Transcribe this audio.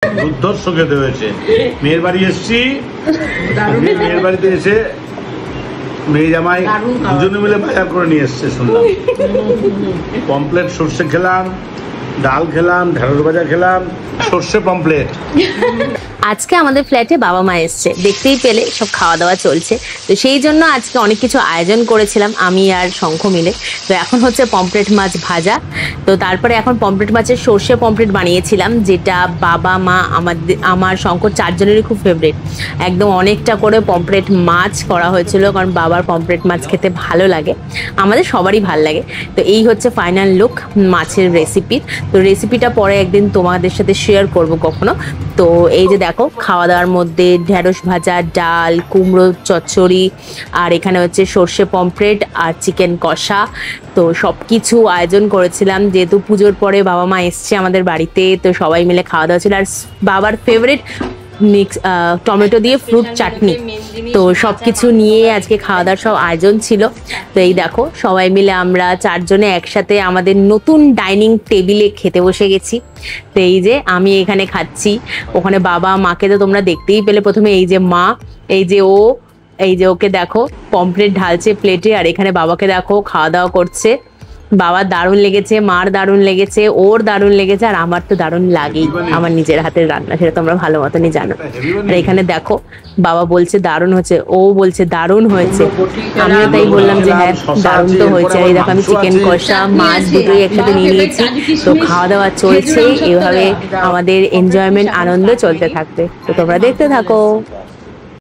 দুর্ধর্ষ খেতে হয়েছে। মেয়ের বাড়ি এসছি, মেয়ের বাড়িতে এসে মেয়ে জামাই দুজনে মিলে বাজার করে নিয়ে এসছে শুনলাম। পমপ্লেট সর্ষে খেলাম, ডাল খেলাম, ঢেঁড়স ভাজা খেলাম, সর্ষে পমপ্লেট। আজকে আমাদের ফ্ল্যাটে বাবা মা এসছে, দেখতেই পেলে সব খাওয়া দাওয়া চলছে। তো সেই জন্য আজকে অনেক কিছু আয়োজন করেছিলাম আমি আর শঙ্খ মিলে। তো এখন হচ্ছে পমপ্লেট মাছ ভাজা। তো তারপরে এখন পমপ্লেট মাছের সর্ষে পমপ্লেট বানিয়েছিলাম, যেটা বাবা মা আমার শঙ্খ চারজনেরই খুব ফেভারিট। একদম অনেকটা করে পমপ্লেট মাছ করা হয়েছিল, কারণ বাবার পমপ্লেট মাছ খেতে ভালো লাগে, আমাদের সবারই ভালো লাগে। তো এই হচ্ছে ফাইনাল লুক মাছের রেসিপির। তো রেসিপিটা পরে একদিন তোমাদের সাথে শেয়ার করব কখনো। তো এই যে দেখো, খাওয়া দাওয়ার মধ্যে ঢেঁড়স ভাজা, ডাল, কুমড়ো চচ্চড়ি, আর এখানে হচ্ছে সর্ষে পমফ্রেট আর চিকেন কষা। তো সব কিছু আয়োজন করেছিলাম, যেহেতু পুজোর পরে বাবা মা এসছে আমাদের বাড়িতে, তো সবাই মিলে খাওয়া দাওয়া ছিল। আর বাবার ফেভারিট মিক্স টমেটো দিয়ে ফ্রুট চাটনি। তো সব কিছু নিয়ে আজকে খাওয়া দাওয়ার সব আয়োজন ছিল। তো এই দেখো, সবাই মিলে আমরা চারজনে একসাথে আমাদের নতুন ডাইনিং টেবিলে খেতে বসে গেছি। তো এই যে আমি এখানে খাচ্ছি, ওখানে বাবা মাকে তো তোমরা দেখতেই পেলে প্রথমে। এই যে মা, এই যে ও, এই যে ওকে দেখো পমপ্লেট ঢালছে প্লেটে, আর এখানে বাবাকে দেখো খাওয়া দাওয়া করছে। বাবার দারুণ লেগেছে, মার দারুণ লেগেছে, ওর দারুণ লেগেছে, আর আমার তো দারুণ লাগেই, আমার নিজের হাতের রান্না, সেটা তোমরা ভালো মতনই জানো। আর এখানে দেখো বাবা বলছে দারুণ হয়েছে, ও বলছে দারুণ হয়েছে, আমিও তাই বললাম যে হ্যাঁ দারুণ তো হয়েছে। আর এই দেখো আমি চিকেন কষা মাছ দুটোই একসাথে নিয়ে নিয়েছি। তো খাওয়া দাওয়া চলছে, এভাবে আমাদের এনজয়মেন্ট আনন্দ চলতে থাকবে। তো তোমরা দেখতে থাকো।